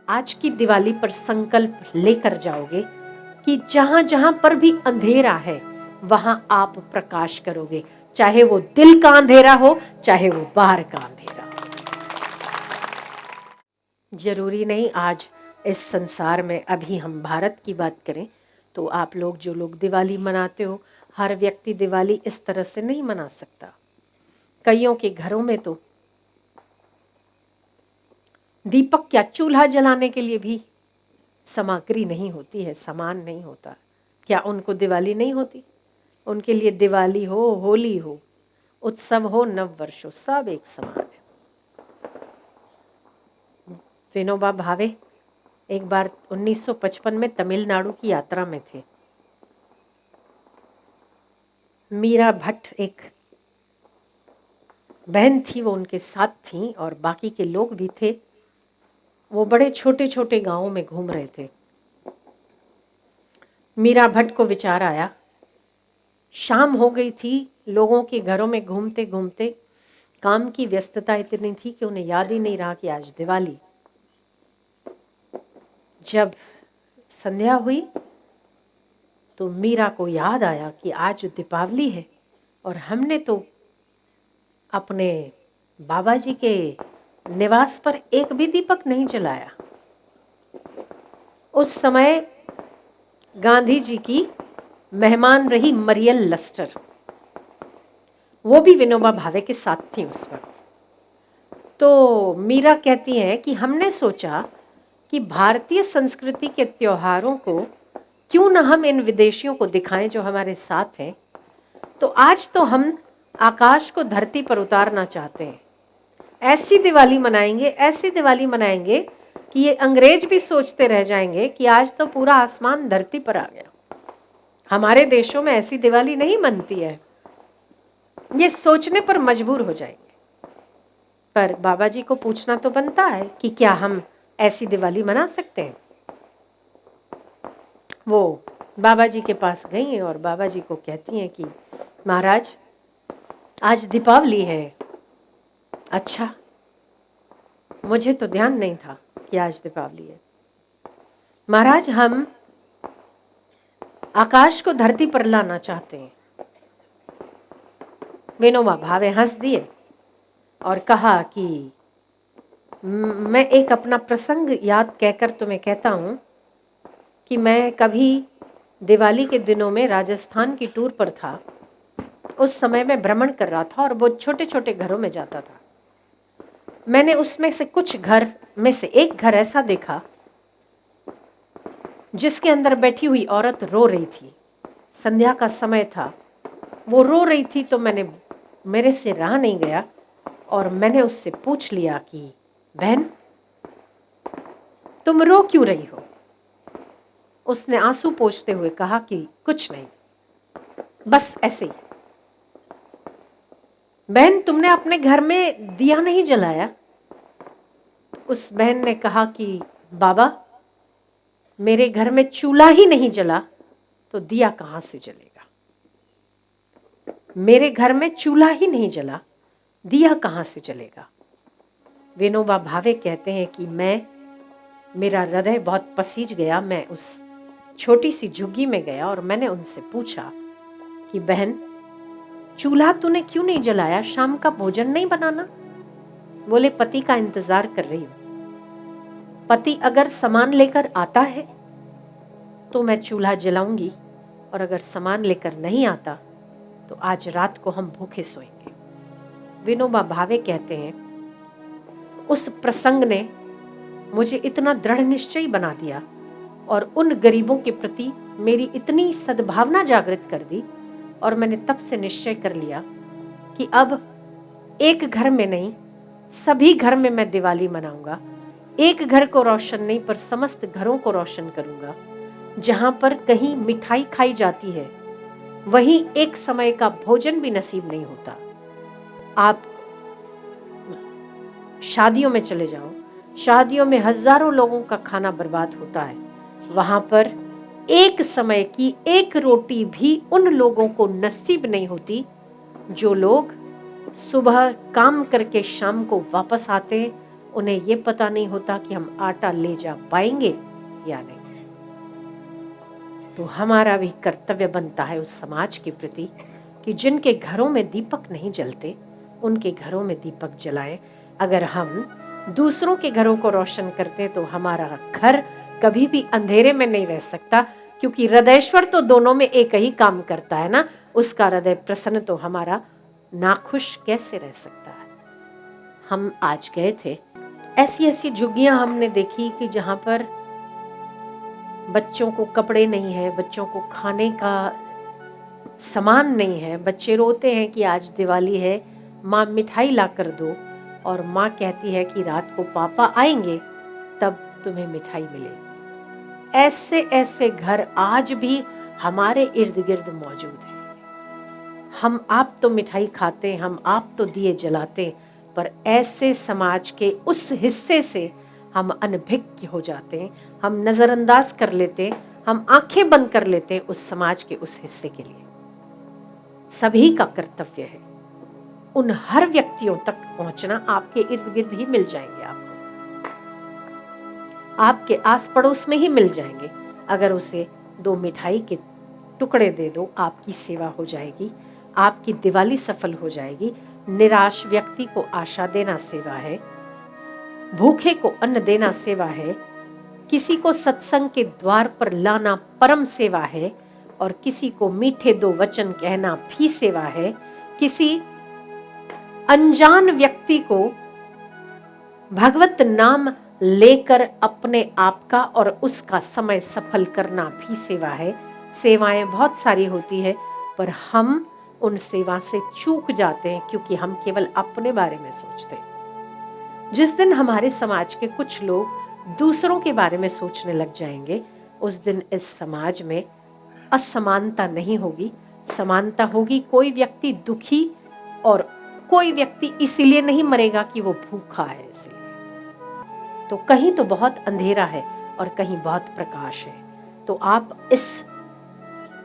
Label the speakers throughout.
Speaker 1: आज की दिवाली पर संकल्प लेकर जाओगे कि जहां जहां पर भी अंधेरा है वहां आप प्रकाश करोगे, चाहे वो दिल का अंधेरा हो, चाहे वो बाहर का अंधेरा हो। जरूरी नहीं आज इस संसार में, अभी हम भारत की बात करें तो आप लोग जो लोग दिवाली मनाते हो, हर व्यक्ति दिवाली इस तरह से नहीं मना सकता। कईयों के घरों में तो दीपक क्या, चूल्हा जलाने के लिए भी सामग्री नहीं होती है, सामान नहीं होता। क्या उनको दिवाली नहीं होती? उनके लिए दिवाली हो, होली हो, उत्सव हो, नव वर्ष हो, सब एक समान है। विनोबा भावे एक बार 1955 में तमिलनाडु की यात्रा में थे। मीरा भट्ट एक बहन थी, वो उनके साथ थी और बाकी के लोग भी थे। वो बड़े छोटे छोटे गांवों में घूम रहे थे। मीरा भट्ट को विचार आया, शाम हो गई थी, लोगों के घरों में घूमते घूमते काम की व्यस्तता इतनी थी कि उन्हें याद ही नहीं रहा कि आज दिवाली। जब संध्या हुई तो मीरा को याद आया कि आज दीपावली है और हमने तो अपने बाबा जी के निवास पर एक भी दीपक नहीं जलाया। उस समय गांधी जी की मेहमान रही मरियल लस्टर, वो भी विनोबा भावे के साथ थी उस वक्त। तो मीरा कहती हैं कि हमने सोचा कि भारतीय संस्कृति के त्योहारों को क्यों न हम इन विदेशियों को दिखाएं जो हमारे साथ हैं। तो आज तो हम आकाश को धरती पर उतारना चाहते हैं। ऐसी दिवाली मनाएंगे, ऐसी दिवाली मनाएंगे कि ये अंग्रेज भी सोचते रह जाएंगे कि आज तो पूरा आसमान धरती पर आ गया। हमारे देशों में ऐसी दिवाली नहीं मनती है, ये सोचने पर मजबूर हो जाएंगे। पर बाबा जी को पूछना तो बनता है कि क्या हम ऐसी दिवाली मना सकते हैं। वो बाबा जी के पास गई और बाबा जी को कहती हैं कि महाराज आज दीपावली है। अच्छा, मुझे तो ध्यान नहीं था कि आज दीपावली है। महाराज हम आकाश को धरती पर लाना चाहते हैं। विनोबा भावे हंस दिए और कहा कि मैं एक अपना प्रसंग याद कहकर तुम्हें कहता हूं कि मैं कभी दिवाली के दिनों में राजस्थान की टूर पर था। उस समय मैं भ्रमण कर रहा था और बहुत छोटे छोटे घरों में जाता था। मैंने उसमें से कुछ घर में से एक घर ऐसा देखा जिसके अंदर बैठी हुई औरत रो रही थी। संध्या का समय था, वो रो रही थी। तो मेरे से रहा नहीं गया और मैंने उससे पूछ लिया कि बहन तुम रो क्यों रही हो। उसने आंसू पोंछते हुए कहा कि कुछ नहीं, बस ऐसे ही। बहन तुमने अपने घर में दिया नहीं जलाया। उस बहन ने कहा कि बाबा मेरे घर में चूल्हा ही नहीं जला तो दिया कहां से जलेगा। मेरे घर में चूल्हा ही नहीं जला, दिया कहां से जलेगा। विनोबा भावे कहते हैं कि मेरा हृदय बहुत पसीज गया। मैं उस छोटी सी झुग्गी में गया और मैंने उनसे पूछा कि बहन चूल्हा तूने क्यों नहीं जलाया, शाम का भोजन नहीं बनाना। बोले पति का इंतजार कर रही हूं। पति अगर सामान लेकर आता है तो मैं चूल्हा जलाऊंगी और अगर सामान लेकर नहीं आता तो आज रात को हम भूखे सोएंगे। विनोबा भावे कहते हैं उस प्रसंग ने मुझे इतना दृढ़ निश्चयी बना दिया और उन गरीबों के प्रति मेरी इतनी सद्भावना जागृत कर दी और मैंने तब से निश्चय कर लिया कि अब एक घर में नहीं, सभी घर में मैं दिवाली मनाऊंगा। एक घर को रोशन नहीं पर समस्त घरों को रोशन करूंगा। जहां पर कहीं मिठाई खाई जाती है वहीं एक समय का भोजन भी नसीब नहीं होता। आप शादियों में चले जाओ, शादियों में हजारों लोगों का खाना बर्बाद होता है। वहां पर एक समय की एक रोटी भी उन लोगों को नसीब नहीं होती जो लोग सुबह काम करके शाम को वापस आते हैं उन्हें ये पता नहीं होता कि हम आटा ले जा पाएंगे या नहीं। तो हमारा भी कर्तव्य बनता है उस समाज के प्रति कि जिनके घरों में दीपक नहीं जलते उनके घरों में दीपक जलाएं। अगर हम दूसरों के घरों को रोशन करते तो हमारा घर कभी भी अंधेरे में नहीं रह सकता, क्योंकि हृदयेश्वर तो दोनों में एक ही काम करता है ना। उसका हृदय प्रसन्न तो हमारा नाखुश कैसे रह सकता है। हम आज गए थे, ऐसी ऐसी झुग्गियां हमने देखी कि जहां पर बच्चों को कपड़े नहीं है, बच्चों को खाने का सामान नहीं है। बच्चे रोते हैं कि आज दिवाली है, माँ मिठाई ला कर दो, और माँ कहती है कि रात को पापा आएंगे तब तुम्हें मिठाई मिलेगी। ऐसे ऐसे घर आज भी हमारे इर्द गिर्द मौजूद हैं। हम आप तो मिठाई खाते, हम आप तो दिए जलाते, पर ऐसे समाज के उस हिस्से से हम अनभिज्ञ हो जाते हैं, हम नजरअंदाज कर लेते, हम आंखें बंद कर लेते उस समाज के उस हिस्से के लिए। सभी का कर्तव्य है उन हर व्यक्तियों तक पहुंचना। आपके इर्द गिर्द ही मिल जाएंगे, आपके आस पड़ोस में ही मिल जाएंगे। अगर उसे 2 मिठाई के टुकड़े दे दो, आपकी सेवा हो जाएगी, आपकी दिवाली सफल हो जाएगी। निराश व्यक्ति को आशा देना सेवा है, भूखे को अन्न देना सेवा है, किसी को सत्संग के द्वार पर लाना परम सेवा है, और किसी को मीठे 2 वचन कहना भी सेवा है। किसी अनजान व्यक्ति को भगवत नाम लेकर अपने आप का और उसका समय सफल करना भी सेवा है। सेवाएं बहुत सारी होती है, पर हम उन सेवा से चूक जाते हैं क्योंकि हम केवल अपने बारे में सोचते हैं। जिस दिन हमारे समाज के कुछ लोग दूसरों के बारे में सोचने लग जाएंगे, उस दिन इस समाज में असमानता नहीं होगी, समानता होगी। कोई व्यक्ति दुखी और कोई व्यक्ति इसीलिए नहीं मरेगा कि वो भूखा है, इसलिए। तो कहीं तो बहुत अंधेरा है और कहीं बहुत प्रकाश है। तो आप इस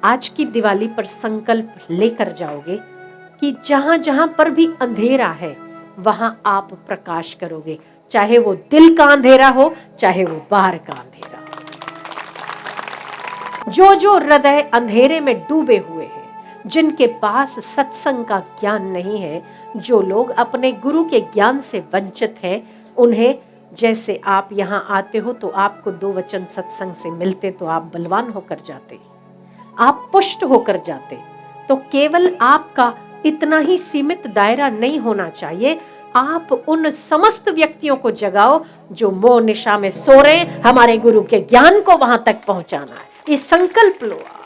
Speaker 1: आज की दिवाली पर संकल्प लेकर जाओगे कि जहां जहां पर भी अंधेरा है वहां आप प्रकाश करोगे, चाहे वो दिल का अंधेरा हो, चाहे वो बाहर का अंधेरा हो। जो जो हृदय अंधेरे में डूबे हुए हैं, जिनके पास सत्संग का ज्ञान नहीं है, जो लोग अपने गुरु के ज्ञान से वंचित हैं, उन्हें, जैसे आप यहाँ आते हो तो आपको 2 वचन सत्संग से मिलते तो आप बलवान होकर जाते, आप पुष्ट होकर जाते। तो केवल आपका इतना ही सीमित दायरा नहीं होना चाहिए, आप उन समस्त व्यक्तियों को जगाओ जो मोह निशा में सो रहे हैं। हमारे गुरु के ज्ञान को वहां तक पहुंचाना है, ये संकल्प लो आप।